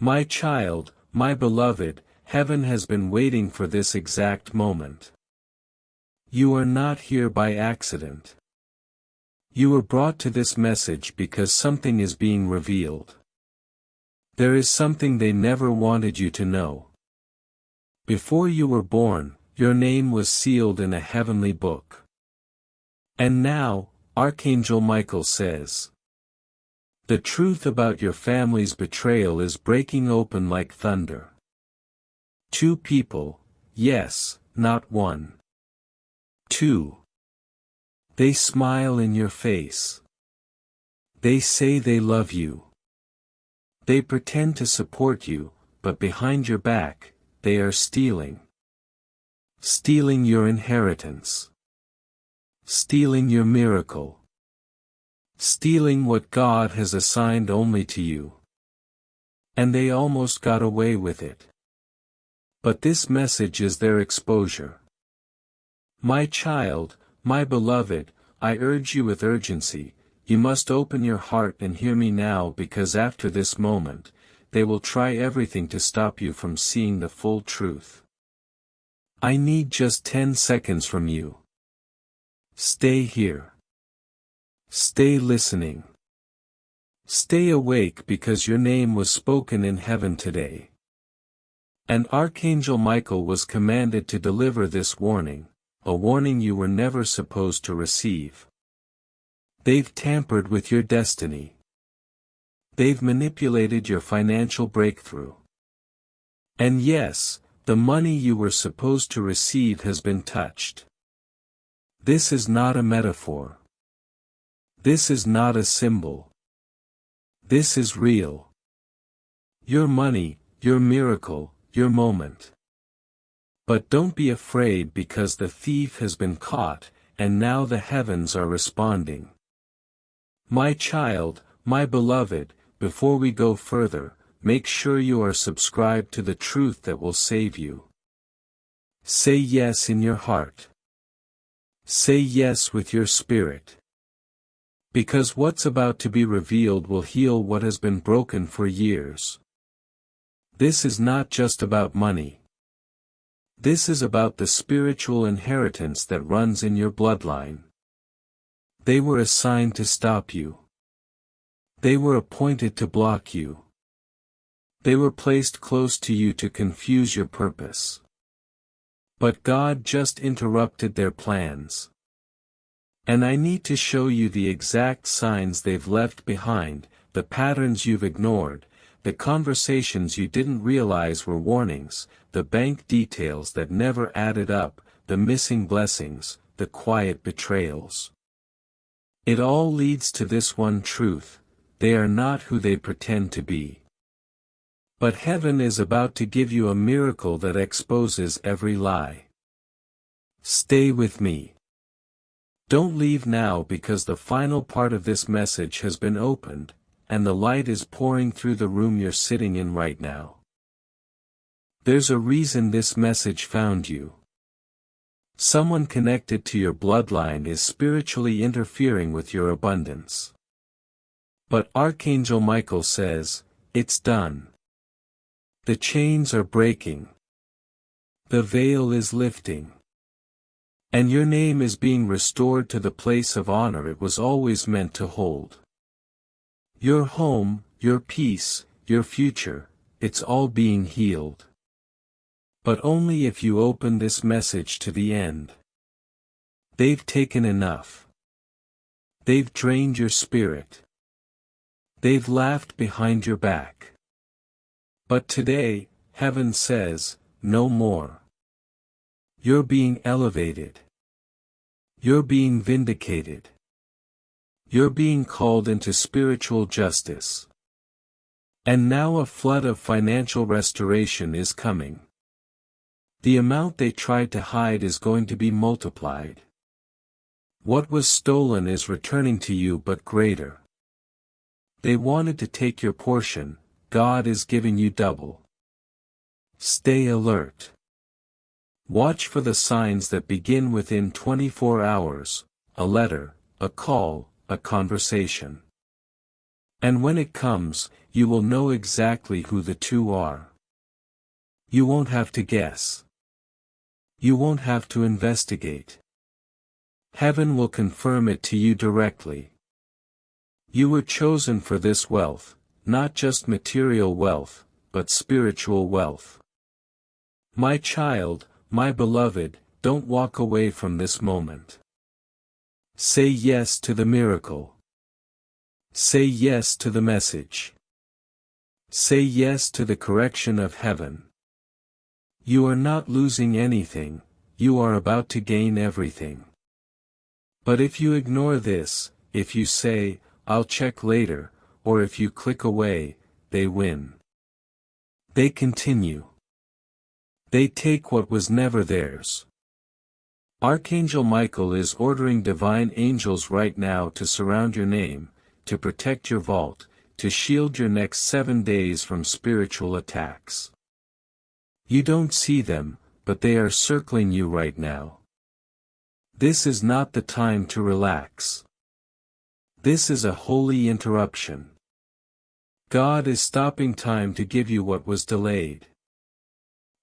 My child, my beloved, heaven has been waiting for this exact moment. You are not here by accident. You were brought to this message because something is being revealed. There is something they never wanted you to know. Before you were born, your name was sealed in a heavenly book. And now, Archangel Michael says, the truth about your family's betrayal is breaking open like thunder. 2 people, yes, not 1. 2. They smile in your face. They say they love you. They pretend to support you, but behind your back, they are stealing. Stealing your inheritance. Stealing your miracle. Stealing what God has assigned only to you. And they almost got away with it. But this message is their exposure. My child, my beloved, I urge you with urgency, you must open your heart and hear me now, because after this moment, they will try everything to stop you from seeing the full truth. I need just 10 seconds from you. Stay here. Stay listening. Stay awake, because your name was spoken in heaven today. And Archangel Michael was commanded to deliver this warning, a warning you were never supposed to receive. They've tampered with your destiny. They've manipulated your financial breakthrough. And yes, the money you were supposed to receive has been touched. This is not a metaphor. This is not a symbol. This is real. Your money, your miracle, your moment. But don't be afraid, because the thief has been caught, and now the heavens are responding. My child, my beloved, before we go further, make sure you are subscribed to the truth that will save you. Say yes in your heart. Say yes with your spirit. Because what's about to be revealed will heal what has been broken for years. This is not just about money. This is about the spiritual inheritance that runs in your bloodline. They were assigned to stop you. They were appointed to block you. They were placed close to you to confuse your purpose. But God just interrupted their plans. And I need to show you the exact signs they've left behind, the patterns you've ignored, the conversations you didn't realize were warnings, the bank details that never added up, the missing blessings, the quiet betrayals. It all leads to this one truth: they are not who they pretend to be. But heaven is about to give you a miracle that exposes every lie. Stay with me. Don't leave now, because the final part of this message has been opened, and the light is pouring through the room you're sitting in right now. There's a reason this message found you. Someone connected to your bloodline is spiritually interfering with your abundance. But Archangel Michael says, it's done. The chains are breaking. The veil is lifting. And your name is being restored to the place of honor it was always meant to hold. Your home, your peace, your future, it's all being healed. But only if you open this message to the end. They've taken enough. They've drained your spirit. They've laughed behind your back. But today, heaven says, no more. You're being elevated. You're being vindicated. You're being called into spiritual justice. And now a flood of financial restoration is coming. The amount they tried to hide is going to be multiplied. What was stolen is returning to you, but greater. They wanted to take your portion, God is giving you double. Stay alert. Watch for the signs that begin within 24 hours, a letter, a call, a conversation. And when it comes, you will know exactly who the two are. You won't have to guess. You won't have to investigate. Heaven will confirm it to you directly. You were chosen for this wealth, not just material wealth, but spiritual wealth. My child, my beloved, don't walk away from this moment. Say yes to the miracle. Say yes to the message. Say yes to the correction of heaven. You are not losing anything, you are about to gain everything. But if you ignore this, if you say, "I'll check later," or if you click away, they win. They continue. They take what was never theirs. Archangel Michael is ordering divine angels right now to surround your name, to protect your vault, to shield your next 7 days from spiritual attacks. You don't see them, but they are circling you right now. This is not the time to relax. This is a holy interruption. God is stopping time to give you what was delayed.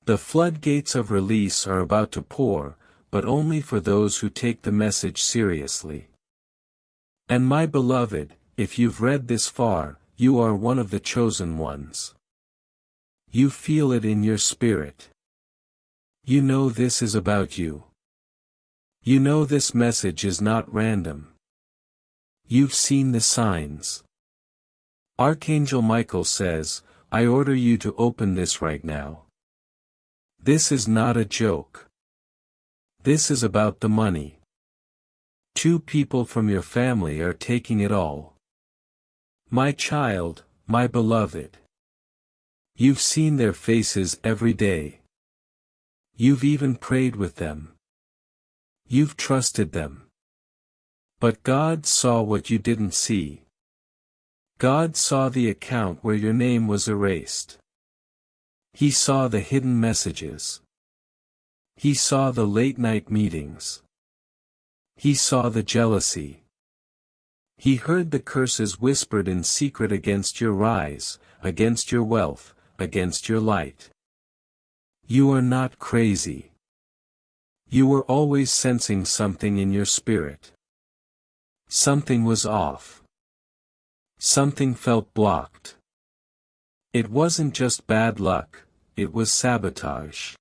The floodgates of release are about to pour, but only for those who take the message seriously. And my beloved, if you've read this far, you are one of the chosen ones. You feel it in your spirit. You know this is about you. You know this message is not random. You've seen the signs. Archangel Michael says, "I order you to open this right now." This is not a joke. This is about the money. 2 people from your family are taking it all. My child, my beloved. You've seen their faces every day. You've even prayed with them. You've trusted them. But God saw what you didn't see. God saw the account where your name was erased. He saw the hidden messages. He saw the late-night meetings. He saw the jealousy. He heard the curses whispered in secret against your rise, against your wealth, against your light. You are not crazy. You were always sensing something in your spirit. Something was off. Something felt blocked. It wasn't just bad luck, it was sabotage.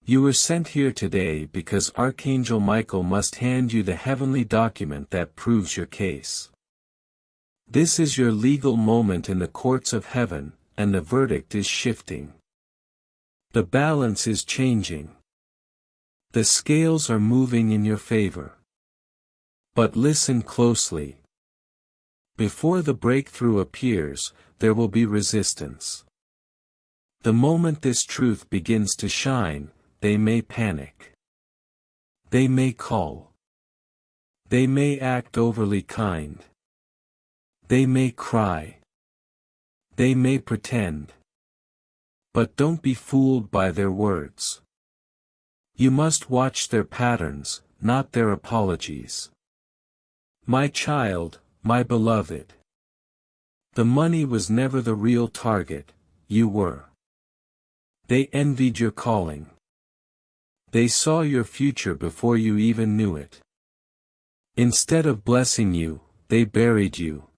You were sent here today because Archangel Michael must hand you the heavenly document that proves your case. This is your legal moment in the courts of heaven, and the verdict is shifting. The balance is changing. The scales are moving in your favor. But listen closely. Before the breakthrough appears, there will be resistance. The moment this truth begins to shine, they may panic. They may call. They may act overly kind. They may cry. They may pretend. But don't be fooled by their words. You must watch their patterns, not their apologies. My child, my beloved. The money was never the real target, you were. They envied your calling. They saw your future before you even knew it. Instead of blessing you, they buried you.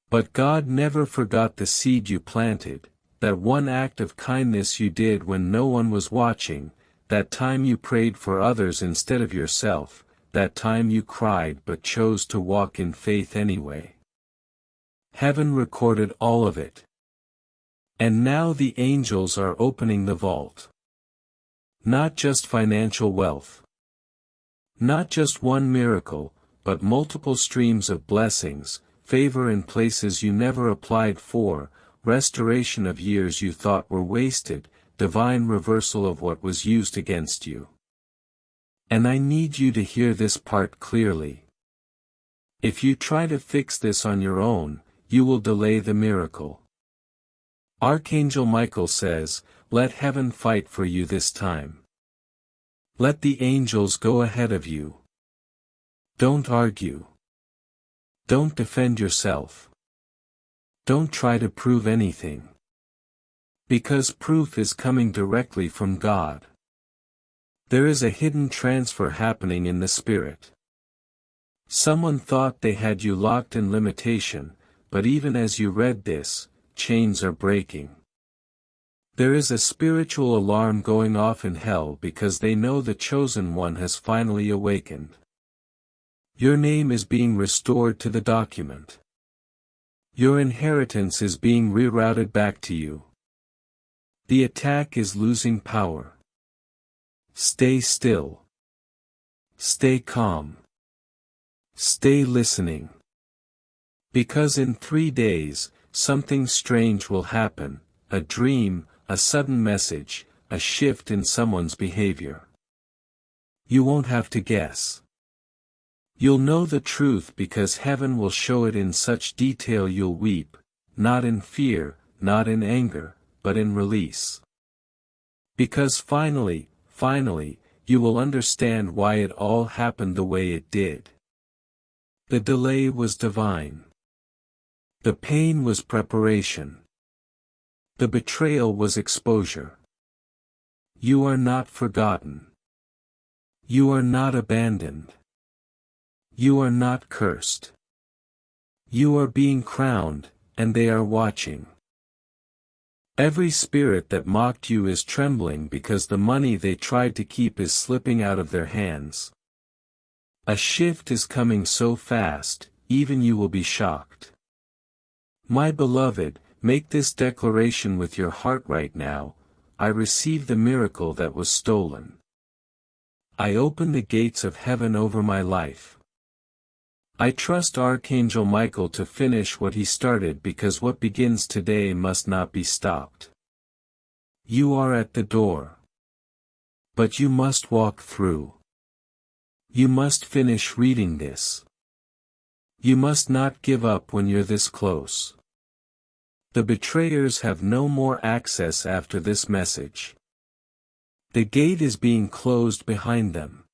But God never forgot the seed you planted, that one act of kindness you did when no one was watching, that time you prayed for others instead of yourself, that time you cried but chose to walk in faith anyway. Heaven recorded all of it. And now the angels are opening the vault. Not just financial wealth. Not just one miracle, but multiple streams of blessings, favor in places you never applied for, restoration of years you thought were wasted, divine reversal of what was used against you. And I need you to hear this part clearly. If you try to fix this on your own, you will delay the miracle. Archangel Michael says, "Let heaven fight for you this time. Let the angels go ahead of you. Don't argue. Don't defend yourself. Don't try to prove anything. Because proof is coming directly from God. There is a hidden transfer happening in the spirit. Someone thought they had you locked in limitation, but even as you read this, chains are breaking. There is a spiritual alarm going off in hell because they know the chosen one has finally awakened. Your name is being restored to the document. Your inheritance is being rerouted back to you. The attack is losing power. Stay still. Stay calm. Stay listening. Because in 3 days, something strange will happen, a dream, a sudden message, a shift in someone's behavior. You won't have to guess. You'll know the truth because heaven will show it in such detail you'll weep, not in fear, not in anger, but in release. Because finally, you will understand why it all happened the way it did. The delay was divine. The pain was preparation. The betrayal was exposure. You are not forgotten. You are not abandoned. You are not cursed. You are being crowned, and they are watching. Every spirit that mocked you is trembling because the money they tried to keep is slipping out of their hands. A shift is coming so fast, even you will be shocked. My beloved, make this declaration with your heart right now: I receive the miracle that was stolen. I open the gates of heaven over my life. I trust Archangel Michael to finish what he started because what begins today must not be stopped. You are at the door. But you must walk through. You must finish reading this. You must not give up when you're this close. The betrayers have no more access after this message. The gate is being closed behind them.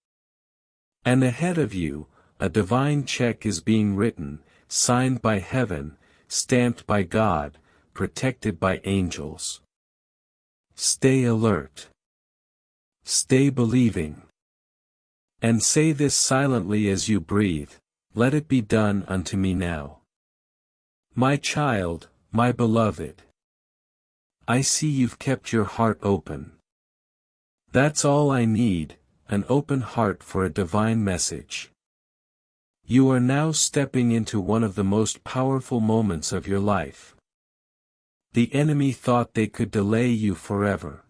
And ahead of you, a divine check is being written, signed by heaven, stamped by God, protected by angels. Stay alert. Stay believing. And say this silently as you breathe: let it be done unto me now. My child, my beloved. I see you've kept your heart open. That's all I need, an open heart for a divine message. You are now stepping into one of the most powerful moments of your life. The enemy thought they could delay you forever.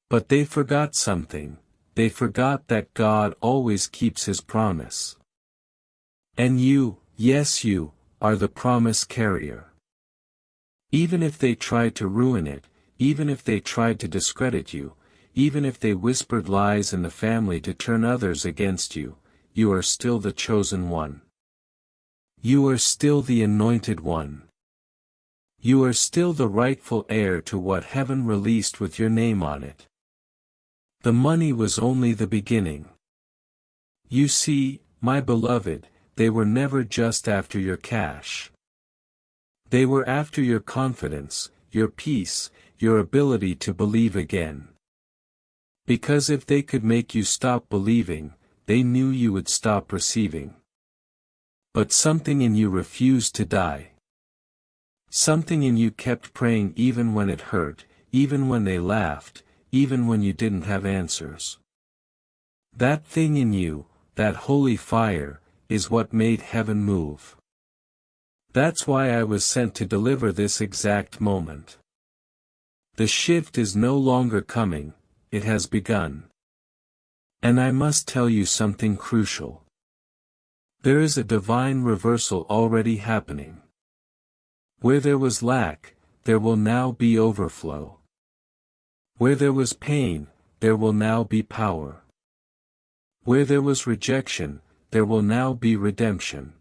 But they forgot something. They forgot that God always keeps his promise. And you, yes you, are the promise carrier. Even if they tried to ruin it, even if they tried to discredit you, even if they whispered lies in the family to turn others against you, you are still the chosen one. You are still the anointed one. You are still the rightful heir to what heaven released with your name on it. The money was only the beginning. You see, my beloved, they were never just after your cash. They were after your confidence, your peace, your ability to believe again. Because if they could make you stop believing, they knew you would stop receiving. But something in you refused to die. Something in you kept praying even when it hurt, even when they laughed, even when you didn't have answers. That thing in you, that holy fire, is what made heaven move. That's why I was sent to deliver this exact moment. The shift is no longer coming, it has begun. And I must tell you something crucial. There is a divine reversal already happening. Where there was lack, there will now be overflow. Where there was pain, there will now be power. Where there was rejection, there will now be redemption.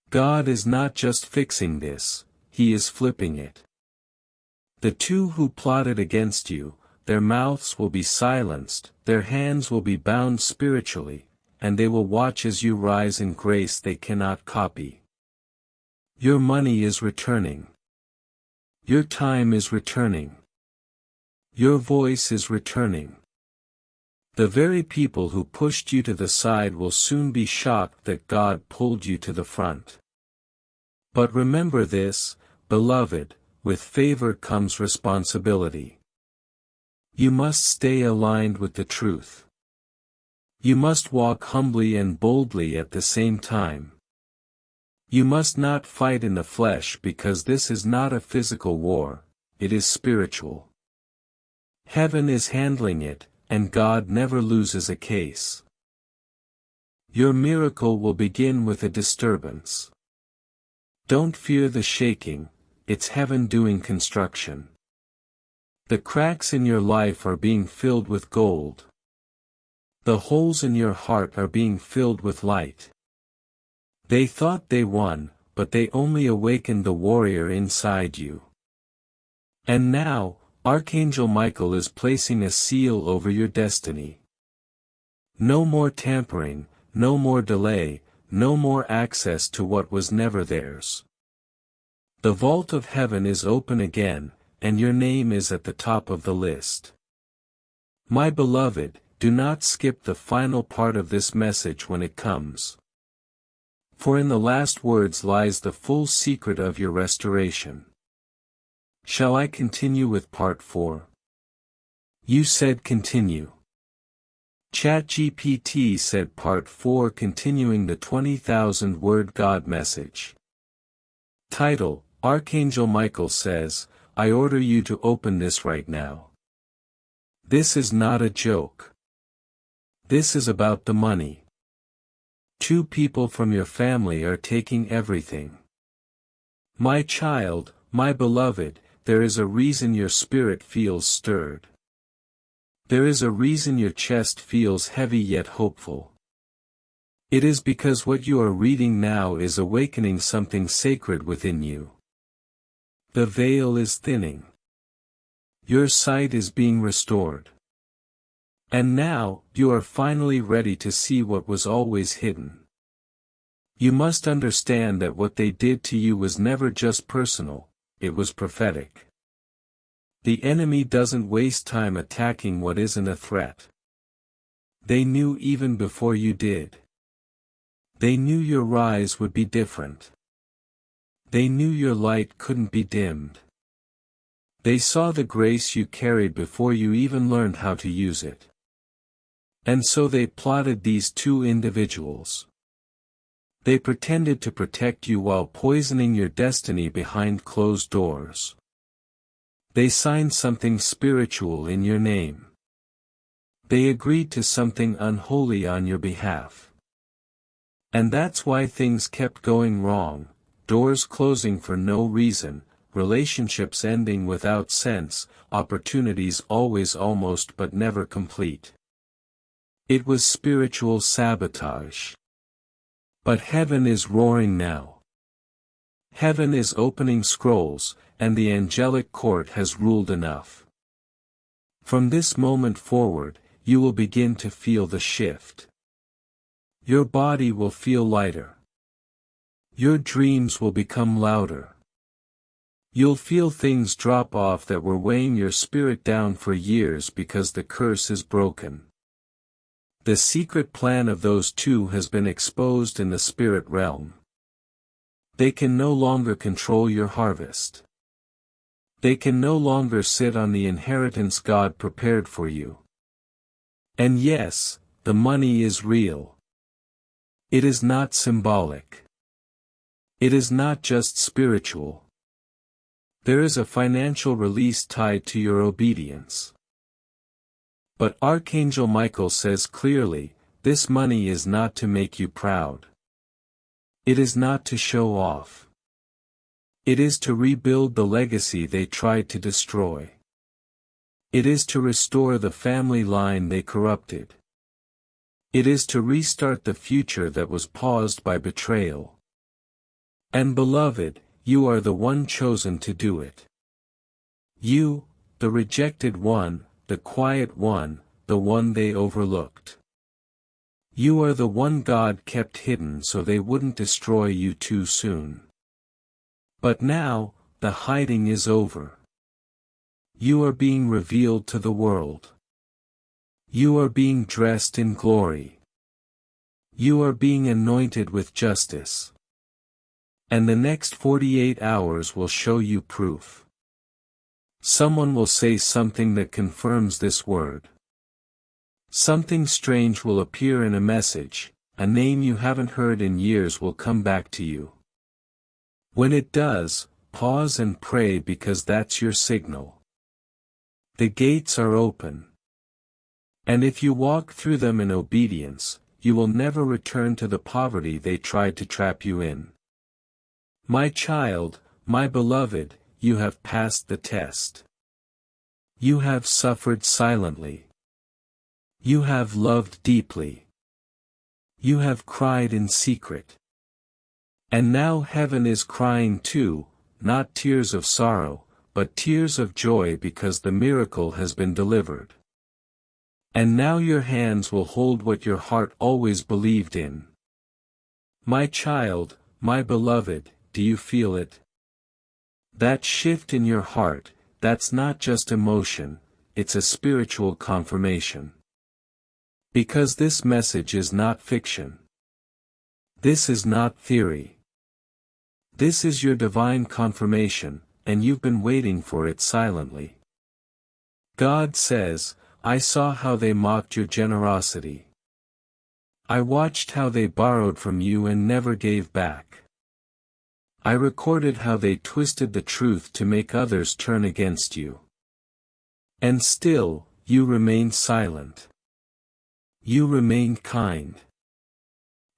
God is not just fixing this, He is flipping it. The two who plotted against you, their mouths will be silenced, their hands will be bound spiritually, and they will watch as you rise in grace they cannot copy. Your money is returning. Your time is returning. Your voice is returning. The very people who pushed you to the side will soon be shocked that God pulled you to the front. But remember this, beloved, with favor comes responsibility. You must stay aligned with the truth. You must walk humbly and boldly at the same time. You must not fight in the flesh because this is not a physical war, it is spiritual. Heaven is handling it, and God never loses a case. Your miracle will begin with a disturbance. Don't fear the shaking, it's heaven doing construction. The cracks in your life are being filled with gold. The holes in your heart are being filled with light. They thought they won, but they only awakened the warrior inside you. And now, Archangel Michael is placing a seal over your destiny. No more tampering, no more delay, no more access to what was never theirs. The vault of heaven is open again, and your name is at the top of the list. My beloved, do not skip the final part of this message when it comes. For in the last words lies the full secret of your restoration. Shall I continue with part 4? You said continue. ChatGPT said part 4 continuing the 20,000 word God message. Title, Archangel Michael says, I order you to open this right now. This is not a joke. This is about the money. 2 people from your family are taking everything. My child, my beloved, there is a reason your spirit feels stirred. There is a reason your chest feels heavy yet hopeful. It is because what you are reading now is awakening something sacred within you. The veil is thinning. Your sight is being restored. And now, you are finally ready to see what was always hidden. You must understand that what they did to you was never just personal, it was prophetic. The enemy doesn't waste time attacking what isn't a threat. They knew even before you did. They knew your rise would be different. They knew your light couldn't be dimmed. They saw the grace you carried before you even learned how to use it. And so they plotted these 2 individuals. They pretended to protect you while poisoning your destiny behind closed doors. They signed something spiritual in your name. They agreed to something unholy on your behalf. And that's why things kept going wrong, doors closing for no reason, relationships ending without sense, opportunities always almost but never complete. It was spiritual sabotage. But heaven is roaring now. Heaven is opening scrolls, and the angelic court has ruled enough. From this moment forward, you will begin to feel the shift. Your body will feel lighter. Your dreams will become louder. You'll feel things drop off that were weighing your spirit down for years because the curse is broken. The secret plan of those 2 has been exposed in the spirit realm. They can no longer control your harvest. They can no longer sit on the inheritance God prepared for you. And yes, the money is real. It is not symbolic. It is not just spiritual. There is a financial release tied to your obedience. But Archangel Michael says clearly, this money is not to make you proud. It is not to show off. It is to rebuild the legacy they tried to destroy. It is to restore the family line they corrupted. It is to restart the future that was paused by betrayal. And beloved, you are the one chosen to do it. You, the rejected one, the quiet one, the one they overlooked. You are the one God kept hidden so they wouldn't destroy you too soon. But now, the hiding is over. You are being revealed to the world. You are being dressed in glory. You are being anointed with justice. And the next 48 hours will show you proof. Someone will say something that confirms this word. Something strange will appear in a message, a name you haven't heard in years will come back to you. When it does, pause and pray because that's your signal. The gates are open. And if you walk through them in obedience, you will never return to the poverty they tried to trap you in. My child, my beloved, you have passed the test. You have suffered silently. You have loved deeply. You have cried in secret. And now heaven is crying too, not tears of sorrow, but tears of joy because the miracle has been delivered. And now your hands will hold what your heart always believed in. My child, my beloved, do you feel it? That shift in your heart, that's not just emotion, it's a spiritual confirmation. Because this message is not fiction. This is not theory. This is your divine confirmation, and you've been waiting for it silently. God says, I saw how they mocked your generosity. I watched how they borrowed from you and never gave back. I recorded how they twisted the truth to make others turn against you. And still, you remained silent. You remained kind.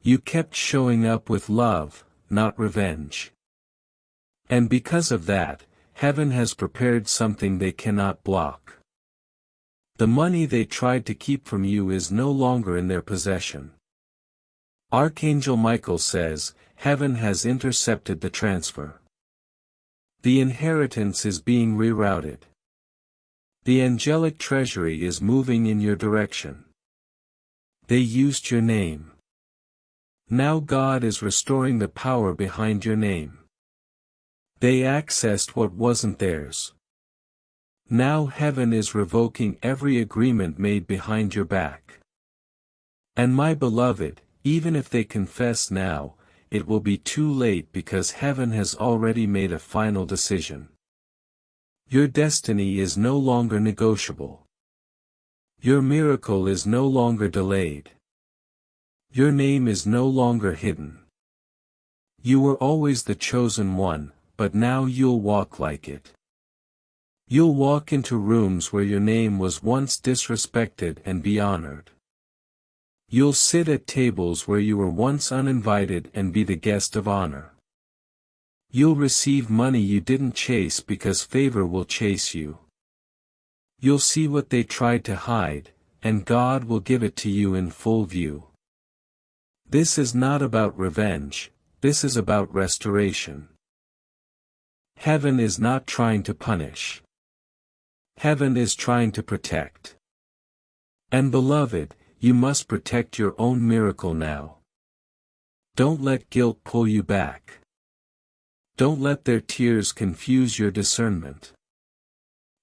You kept showing up with love, not revenge. And because of that, heaven has prepared something they cannot block. The money they tried to keep from you is no longer in their possession. Archangel Michael says, heaven has intercepted the transfer. The inheritance is being rerouted. The angelic treasury is moving in your direction. They used your name. Now God is restoring the power behind your name. They accessed what wasn't theirs. Now heaven is revoking every agreement made behind your back. And my beloved, even if they confess now, it will be too late because heaven has already made a final decision. Your destiny is no longer negotiable. Your miracle is no longer delayed. Your name is no longer hidden. You were always the chosen one, but now you'll walk like it. You'll walk into rooms where your name was once disrespected and be honored. You'll sit at tables where you were once uninvited and be the guest of honor. You'll receive money you didn't chase because favor will chase you. You'll see what they tried to hide, and God will give it to you in full view. This is not about revenge, this is about restoration. Heaven is not trying to punish. Heaven is trying to protect. And beloved, you must protect your own miracle now. Don't let guilt pull you back. Don't let their tears confuse your discernment.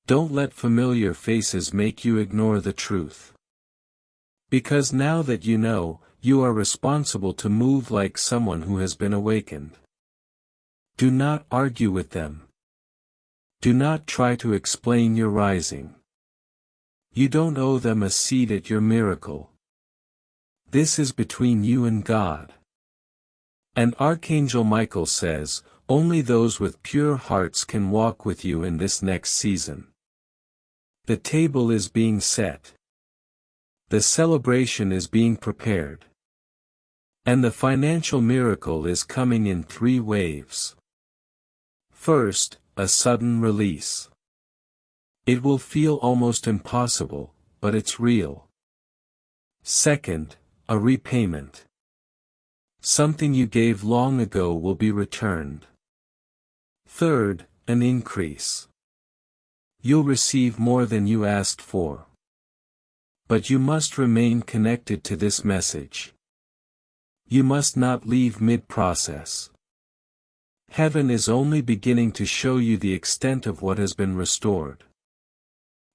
Don't let familiar faces make you ignore the truth. Because now that you know, you are responsible to move like someone who has been awakened. Do not argue with them. Do not try to explain your rising. You don't owe them a seat at your miracle. This is between you and God. And Archangel Michael says, only those with pure hearts can walk with you in this next season. The table is being set. The celebration is being prepared. And the financial miracle is coming in 3 waves. First, a sudden release. It will feel almost impossible, but it's real. Second, a repayment. Something you gave long ago will be returned. Third, an increase. You'll receive more than you asked for. But you must remain connected to this message. You must not leave mid-process. Heaven is only beginning to show you the extent of what has been restored.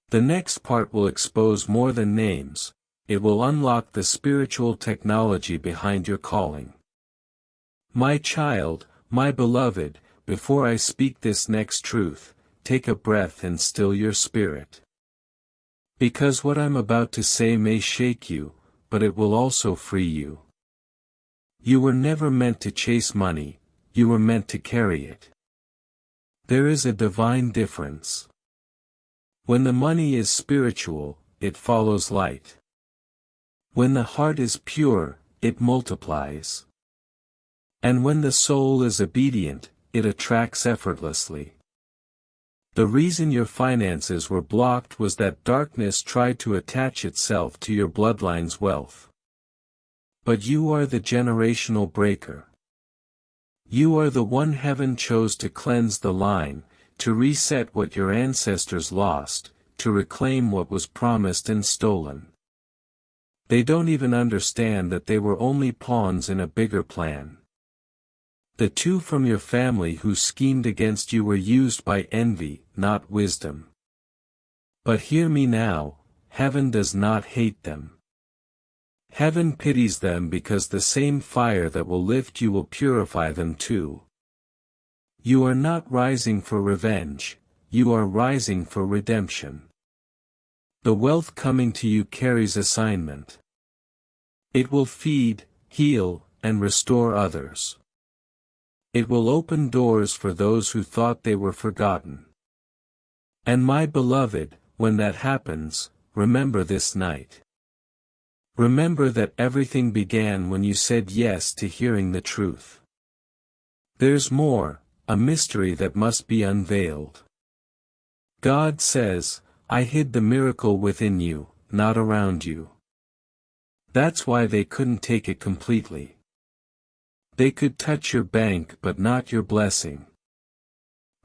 The next part will expose more than names, it will unlock the spiritual technology behind your calling. My child, my beloved, before I speak this next truth, take a breath and still your spirit. Because what I'm about to say may shake you, but it will also free you. You were never meant to chase money, you were meant to carry it. There is a divine difference. When the money is spiritual, it follows light. When the heart is pure, it multiplies. And when the soul is obedient, it attracts effortlessly. The reason your finances were blocked was that darkness tried to attach itself to your bloodline's wealth. But you are the generational breaker. You are the one heaven chose to cleanse the line, to reset what your ancestors lost, to reclaim what was promised and stolen. They don't even understand that they were only pawns in a bigger plan. The two from your family who schemed against you were used by envy, not wisdom. But hear me now, heaven does not hate them. Heaven pities them because the same fire that will lift you will purify them too. You are not rising for revenge, you are rising for redemption. The wealth coming to you carries assignment. It will feed, heal, and restore others. It will open doors for those who thought they were forgotten. And my beloved, when that happens, remember this night. Remember that everything began when you said yes to hearing the truth. There's more, a mystery that must be unveiled. God says, I hid the miracle within you, not around you. That's why they couldn't take it completely. They could touch your bank but not your blessing.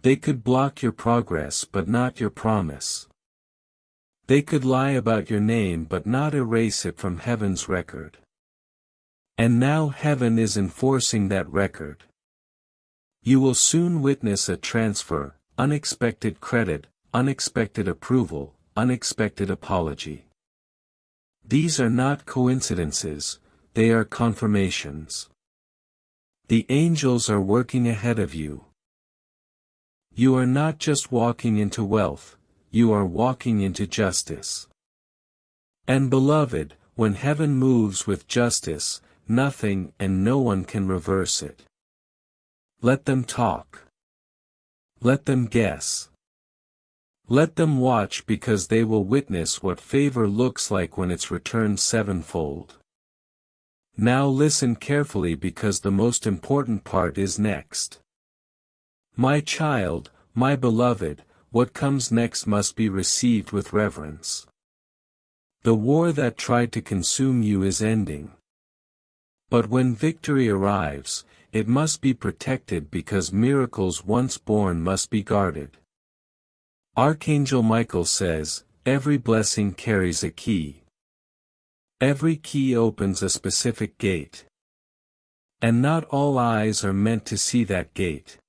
They could block your progress but not your promise. They could lie about your name but not erase it from heaven's record. And now heaven is enforcing that record. You will soon witness a transfer, unexpected credit, unexpected approval, unexpected apology. These are not coincidences, they are confirmations. The angels are working ahead of you. You are not just walking into wealth, you are walking into justice. And beloved, when heaven moves with justice, nothing and no one can reverse it. Let them talk. Let them guess. Let them watch because they will witness what favor looks like when it's returned sevenfold. Now listen carefully because the most important part is next. My child, my beloved, what comes next must be received with reverence. The war that tried to consume you is ending. But when victory arrives, it must be protected because miracles once born must be guarded. Archangel Michael says, every blessing carries a key. Every key opens a specific gate. And not all eyes are meant to see that gate.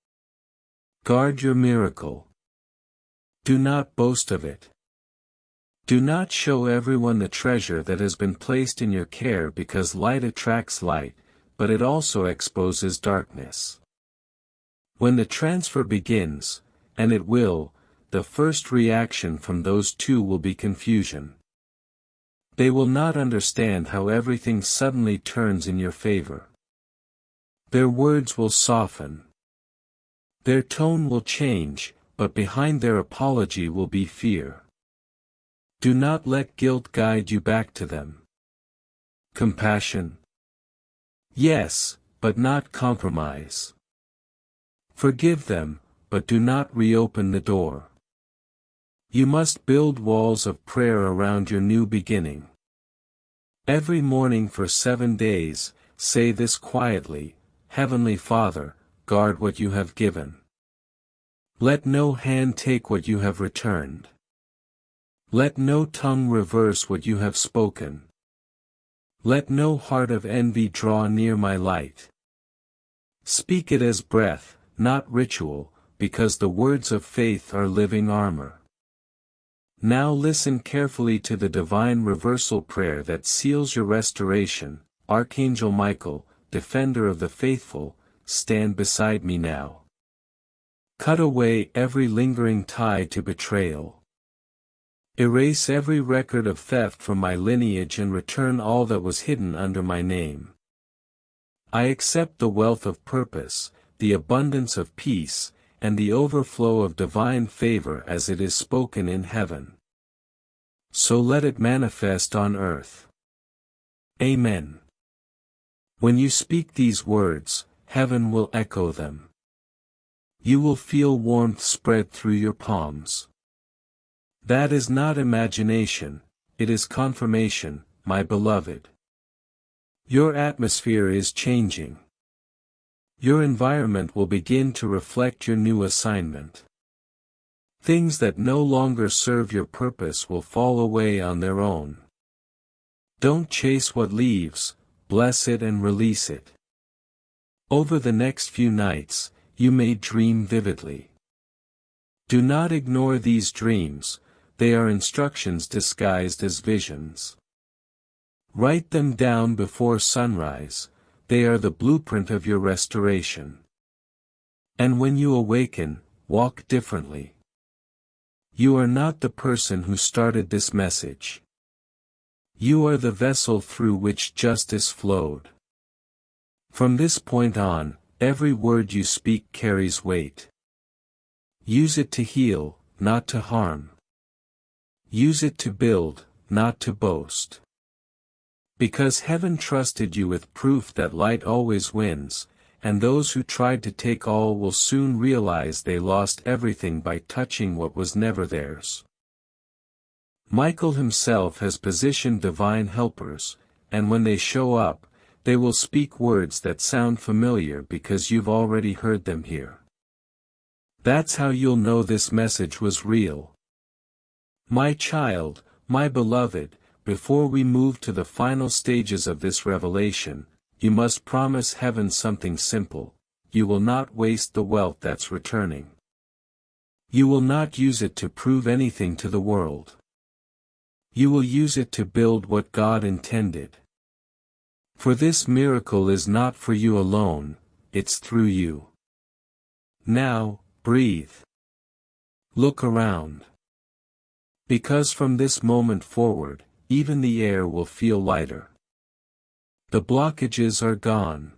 Guard your miracle. Do not boast of it. Do not show everyone the treasure that has been placed in your care because light attracts light, but it also exposes darkness. When the transfer begins, and it will, the first reaction from those two will be confusion. They will not understand how everything suddenly turns in your favor. Their words will soften. Their tone will change, but behind their apology will be fear. Do not let guilt guide you back to them. Compassion? Yes, but not compromise. Forgive them, but do not reopen the door. You must build walls of prayer around your new beginning. Every morning for 7 days, say this quietly, Heavenly Father, guard what you have given. Let no hand take what you have returned. Let no tongue reverse what you have spoken. Let no heart of envy draw near my light. Speak it as breath, not ritual, because the words of faith are living armor. Now listen carefully to the divine reversal prayer that seals your restoration. Archangel Michael, defender of the faithful, stand beside me now. Cut away every lingering tie to betrayal. Erase every record of theft from my lineage and return all that was hidden under my name. I accept the wealth of purpose, the abundance of peace, and the overflow of divine favor as it is spoken in heaven. So let it manifest on earth. Amen. When you speak these words, heaven will echo them. You will feel warmth spread through your palms. That is not imagination, it is confirmation, my beloved. Your atmosphere is changing. Your environment will begin to reflect your new assignment. Things that no longer serve your purpose will fall away on their own. Don't chase what leaves, bless it and release it. Over the next few nights, you may dream vividly. Do not ignore these dreams, they are instructions disguised as visions. Write them down before sunrise, they are the blueprint of your restoration. And when you awaken, walk differently. You are not the person who started this message. You are the vessel through which justice flowed. From this point on, every word you speak carries weight. Use it to heal, not to harm. Use it to build, not to boast. Because heaven trusted you with proof that light always wins, and those who tried to take all will soon realize they lost everything by touching what was never theirs. Michael himself has positioned divine helpers, and when they show up, they will speak words that sound familiar because you've already heard them here. That's how you'll know this message was real. My child, my beloved, before we move to the final stages of this revelation, you must promise heaven something simple: you will not waste the wealth that's returning. You will not use it to prove anything to the world. You will use it to build what God intended. For this miracle is not for you alone, it's through you. Now, breathe. Look around. Because from this moment forward, even the air will feel lighter. The blockages are gone.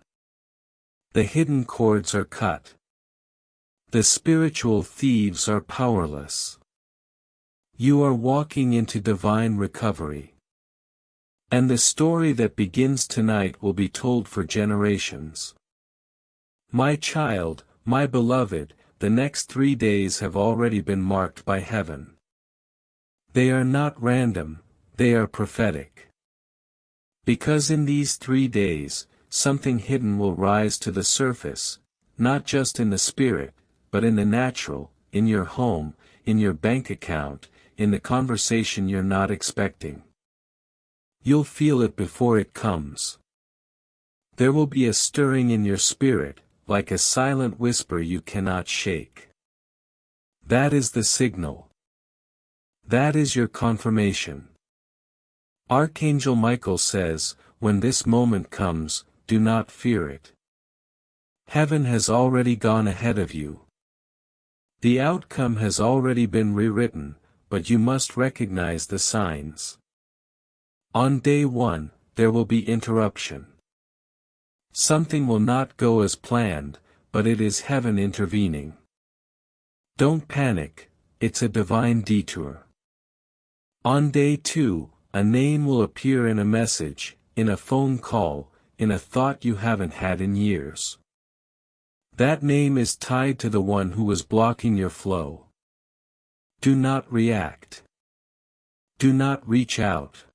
The hidden cords are cut. The spiritual thieves are powerless. You are walking into divine recovery. And the story that begins tonight will be told for generations. My child, my beloved, the next 3 days have already been marked by heaven. They are not random, they are prophetic. Because in these 3 days, something hidden will rise to the surface, not just in the spirit, but in the natural, in your home, in your bank account, in the conversation you're not expecting. You'll feel it before it comes. There will be a stirring in your spirit, like a silent whisper you cannot shake. That is the signal. That is your confirmation. Archangel Michael says, when this moment comes, do not fear it. Heaven has already gone ahead of you. The outcome has already been rewritten, but you must recognize the signs. On day 1, there will be interruption. Something will not go as planned, but it is heaven intervening. Don't panic, it's a divine detour. On day 2, a name will appear in a message, in a phone call, in a thought you haven't had in years. That name is tied to the one who was blocking your flow. Do not react. Do not reach out.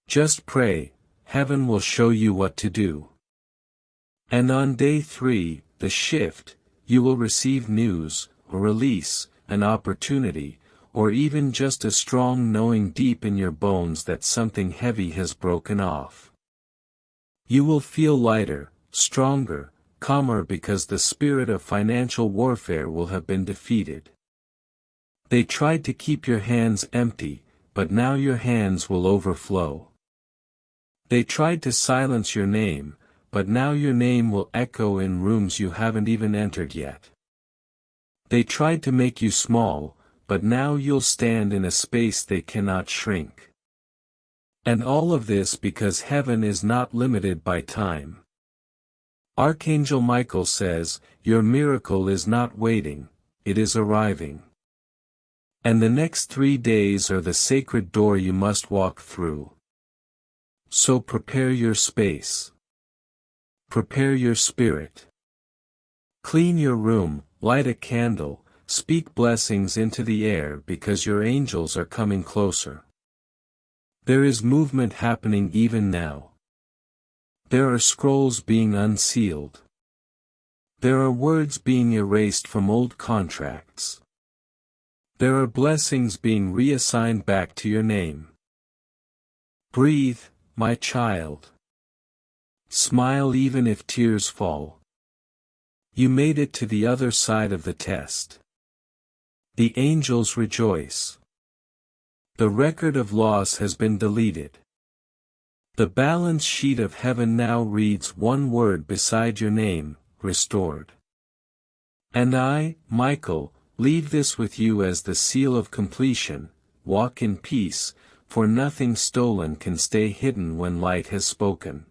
Just pray, heaven will show you what to do. And on day 3, the shift, you will receive news, a release, an opportunity, or even just a strong knowing deep in your bones that something heavy has broken off. You will feel lighter, stronger, calmer because the spirit of financial warfare will have been defeated. They tried to keep your hands empty, but now your hands will overflow. They tried to silence your name, but now your name will echo in rooms you haven't even entered yet. They tried to make you small, but now you'll stand in a space they cannot shrink. And all of this because heaven is not limited by time. Archangel Michael says, your miracle is not waiting, it is arriving. And the next 3 days are the sacred door you must walk through. So prepare your space. Prepare your spirit. Clean your room, light a candle, speak blessings into the air because your angels are coming closer. There is movement happening even now. There are scrolls being unsealed. There are words being erased from old contracts. There are blessings being reassigned back to your name. Breathe, my child. Smile even if tears fall. You made it to the other side of the test. The angels rejoice. The record of loss has been deleted. The balance sheet of heaven now reads one word beside your name, restored. And I, Michael, leave this with you as the seal of completion. Walk in peace, for nothing stolen can stay hidden when light has spoken.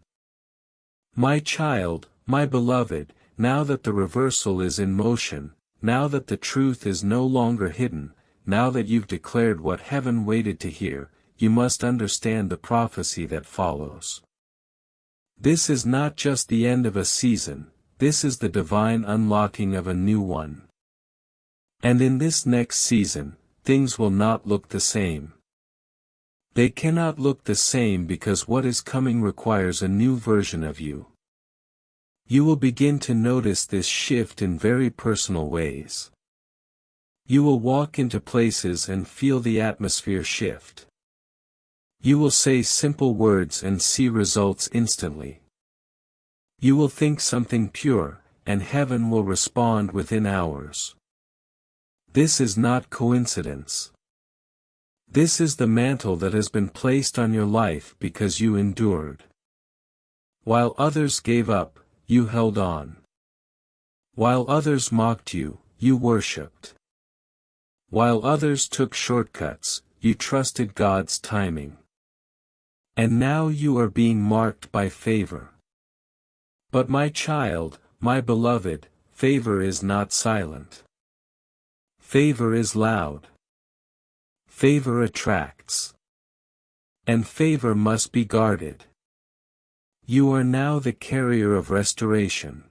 My child, my beloved, now that the reversal is in motion, now that the truth is no longer hidden, now that you've declared what heaven waited to hear, you must understand the prophecy that follows. This is not just the end of a season, this is the divine unlocking of a new one. And in this next season, things will not look the same. They cannot look the same because what is coming requires a new version of you. You will begin to notice this shift in very personal ways. You will walk into places and feel the atmosphere shift. You will say simple words and see results instantly. You will think something pure, and heaven will respond within hours. This is not coincidence. This is the mantle that has been placed on your life because you endured. While others gave up, you held on. While others mocked you, you worshipped. While others took shortcuts, you trusted God's timing. And now you are being marked by favor. But my child, my beloved, favor is not silent. Favor is loud. Favor attracts. And favor must be guarded. You are now the carrier of restoration.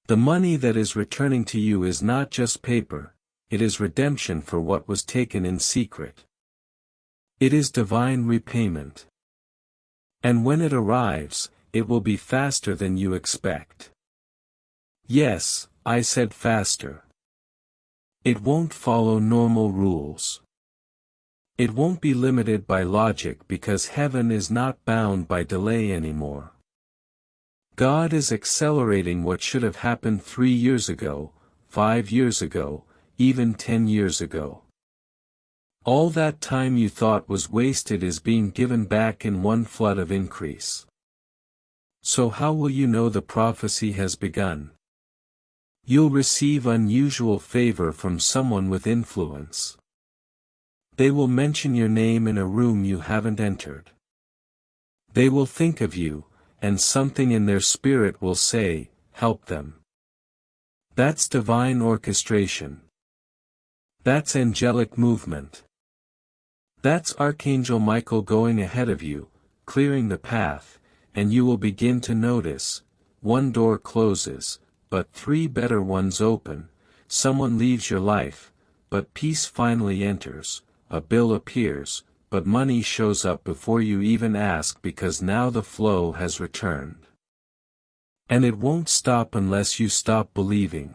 The money that is returning to you is not just paper, it is redemption for what was taken in secret. It is divine repayment. And when it arrives, it will be faster than you expect. Yes, I said faster. It won't follow normal rules. It won't be limited by logic because heaven is not bound by delay anymore. God is accelerating what should have happened 3 years ago, 5 years ago, even 10 years ago. All that time you thought was wasted is being given back in one flood of increase. So how will you know the prophecy has begun? You'll receive unusual favor from someone with influence. They will mention your name in a room you haven't entered. They will think of you, and something in their spirit will say, help them. That's divine orchestration. That's angelic movement. That's Archangel Michael going ahead of you, clearing the path, and you will begin to notice, one door closes, but 3 better ones open, someone leaves your life, but peace finally enters. A bill appears, but money shows up before you even ask because now the flow has returned. And it won't stop unless you stop believing.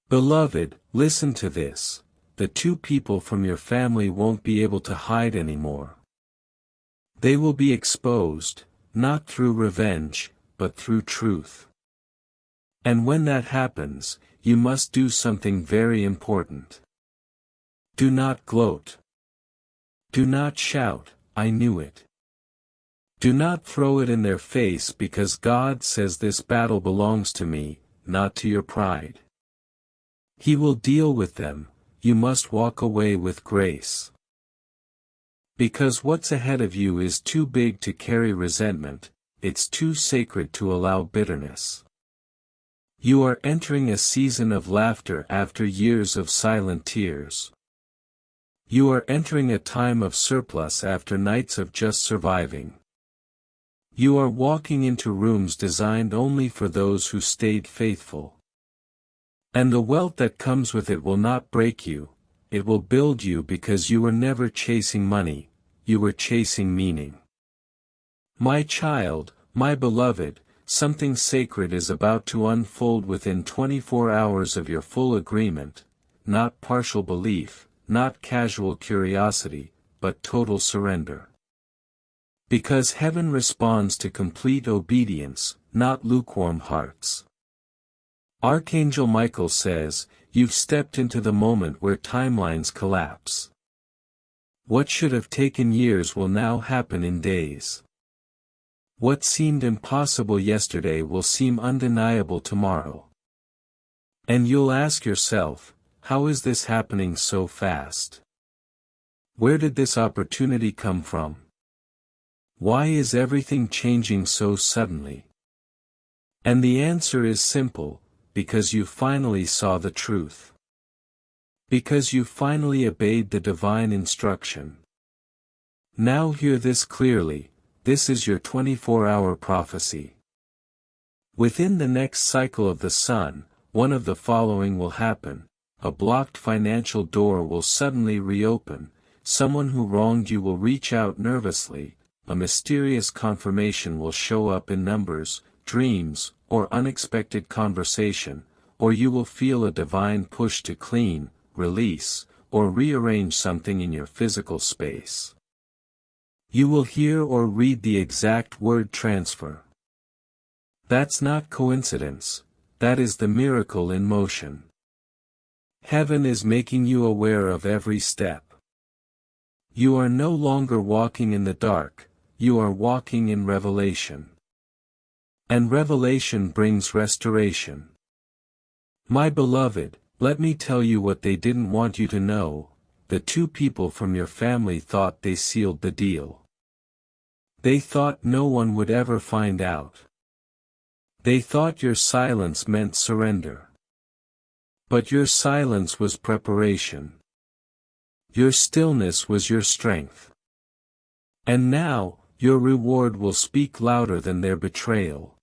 Beloved, listen to this. The 2 people from your family won't be able to hide anymore. They will be exposed, not through revenge, but through truth. And when that happens, you must do something very important. Do not gloat. Do not shout, "I knew it." Do not throw it in their face because God says this battle belongs to me, not to your pride. He will deal with them, you must walk away with grace. Because what's ahead of you is too big to carry resentment, it's too sacred to allow bitterness. You are entering a season of laughter after years of silent tears. You are entering a time of surplus after nights of just surviving. You are walking into rooms designed only for those who stayed faithful. And the wealth that comes with it will not break you, it will build you because you were never chasing money, you were chasing meaning. My child, my beloved, something sacred is about to unfold within 24 hours of your full agreement, not partial belief, not casual curiosity, but total surrender. Because heaven responds to complete obedience, not lukewarm hearts. Archangel Michael says, you've stepped into the moment where timelines collapse. What should have taken years will now happen in days. What seemed impossible yesterday will seem undeniable tomorrow. And you'll ask yourself, how is this happening so fast? Where did this opportunity come from? Why is everything changing so suddenly? And the answer is simple, because you finally saw the truth. Because you finally obeyed the divine instruction. Now hear this clearly. This is your 24-hour prophecy. Within the next cycle of the sun, one of the following will happen. A blocked financial door will suddenly reopen, someone who wronged you will reach out nervously, a mysterious confirmation will show up in numbers, dreams, or unexpected conversation, or you will feel a divine push to clean, release, or rearrange something in your physical space. You will hear or read the exact word transfer. That's not coincidence, that is the miracle in motion. Heaven is making you aware of every step. You are no longer walking in the dark, you are walking in revelation. And revelation brings restoration. My beloved, let me tell you what they didn't want you to know. The two people from your family thought they sealed the deal. They thought no one would ever find out. They thought your silence meant surrender. But your silence was preparation. Your stillness was your strength. And now, your reward will speak louder than their betrayal.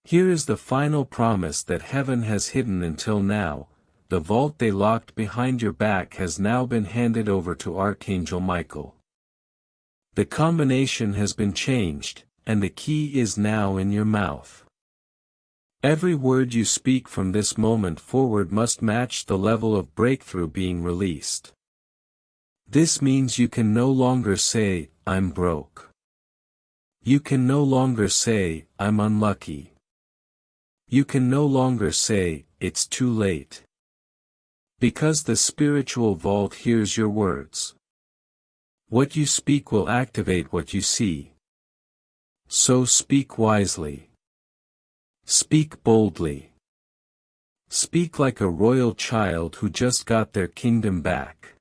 Here is the final promise that heaven has hidden until now. The vault they locked behind your back has now been handed over to Archangel Michael. The combination has been changed, and the key is now in your mouth. Every word you speak from this moment forward must match the level of breakthrough being released. This means you can no longer say, I'm broke. You can no longer say, I'm unlucky. You can no longer say, it's too late. Because the spiritual vault hears your words. What you speak will activate what you see. So speak wisely. Speak boldly. Speak like a royal child who just got their kingdom back.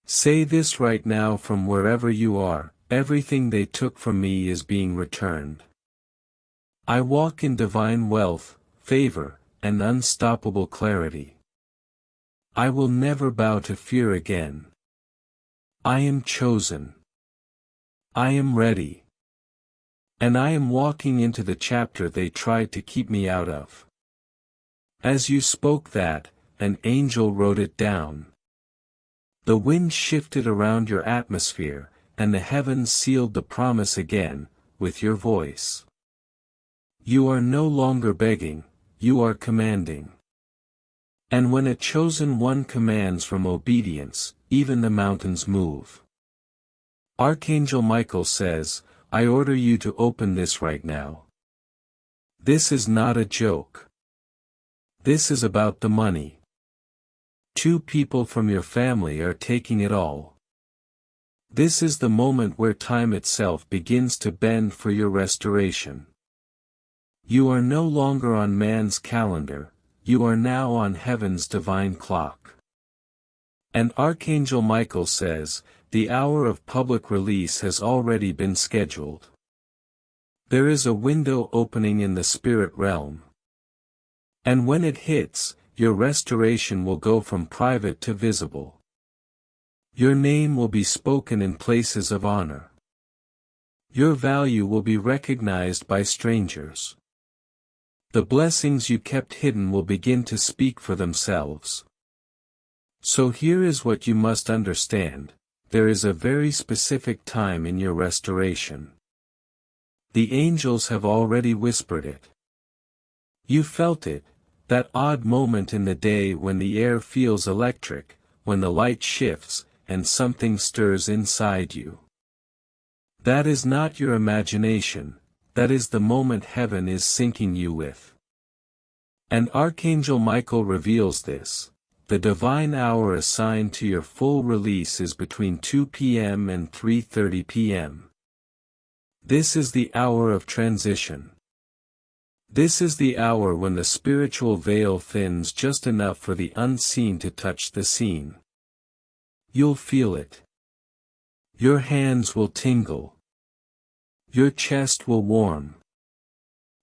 Say this right now from wherever you are, everything they took from me is being returned. I walk in divine wealth, favor, and unstoppable clarity. I will never bow to fear again. I am chosen. I am ready. And I am walking into the chapter they tried to keep me out of. As you spoke that, an angel wrote it down. The wind shifted around your atmosphere, and the heavens sealed the promise again, with your voice. You are no longer begging, you are commanding. And when a chosen one commands from obedience, even the mountains move. Archangel Michael says, I order you to open this right now. This is not a joke. This is about the money. 2 people from your family are taking it all. This is the moment where time itself begins to bend for your restoration. You are no longer on man's calendar, you are now on heaven's divine clock. And Archangel Michael says, the hour of public release has already been scheduled. There is a window opening in the spirit realm. And when it hits, your restoration will go from private to visible. Your name will be spoken in places of honor. Your value will be recognized by strangers. The blessings you kept hidden will begin to speak for themselves. So here is what you must understand, there is a very specific time in your restoration. The angels have already whispered it. You felt it, that odd moment in the day when the air feels electric, when the light shifts, and something stirs inside you. That is not your imagination, that is the moment heaven is syncing you with. And Archangel Michael reveals this. The divine hour assigned to your full release is between 2 p.m. and 3:30 p.m. This is the hour of transition. This is the hour when the spiritual veil thins just enough for the unseen to touch the seen. You'll feel it. Your hands will tingle. Your chest will warm.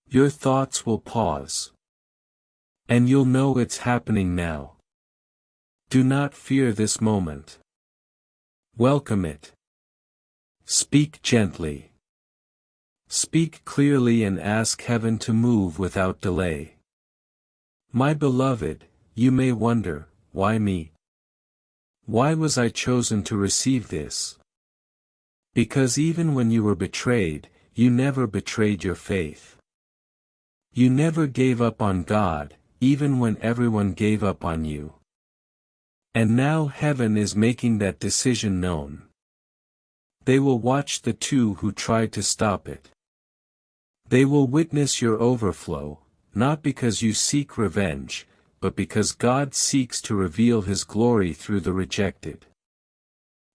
Your thoughts will pause. And you'll know it's happening now. Do not fear this moment. Welcome it. Speak gently. Speak clearly and ask heaven to move without delay. My beloved, you may wonder, why me? Why was I chosen to receive this? Because even when you were betrayed, you never betrayed your faith. You never gave up on God, even when everyone gave up on you. And now heaven is making that decision known. They will watch the 2 who tried to stop it. They will witness your overflow, not because you seek revenge, but because God seeks to reveal His glory through the rejected.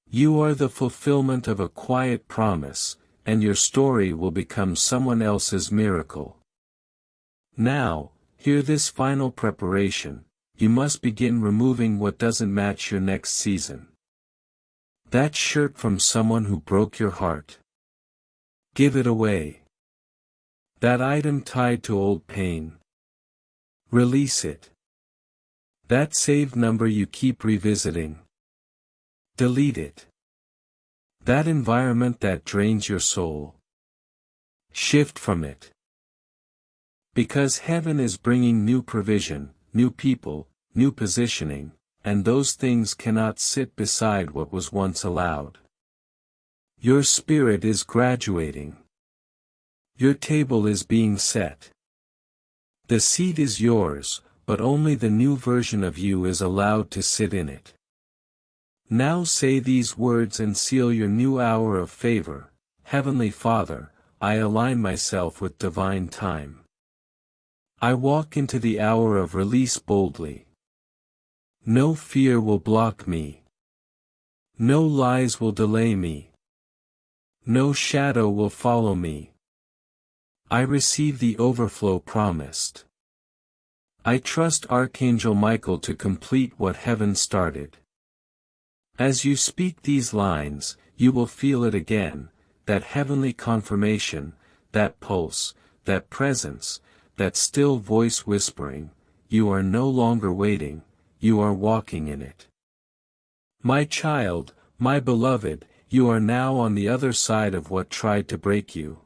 You are the fulfillment of a quiet promise, and your story will become someone else's miracle. Now, hear this final preparation. You must begin removing what doesn't match your next season. That shirt from someone who broke your heart. Give it away. That item tied to old pain. Release it. That saved number you keep revisiting. Delete it. That environment that drains your soul. Shift from it. Because heaven is bringing new provision, new people, new positioning, and those things cannot sit beside what was once allowed. Your spirit is graduating. Your table is being set. The seat is yours, but only the new version of you is allowed to sit in it. Now say these words and seal your new hour of favor. Heavenly Father, I align myself with divine time. I walk into the hour of release boldly. No fear will block me. No lies will delay me. No shadow will follow me. I receive the overflow promised. I trust Archangel Michael to complete what heaven started. As you speak these lines, you will feel it again, that heavenly confirmation, that pulse, that presence, that still voice whispering, you are no longer waiting, you are walking in it. My child, my beloved, you are now on the other side of what tried to break you.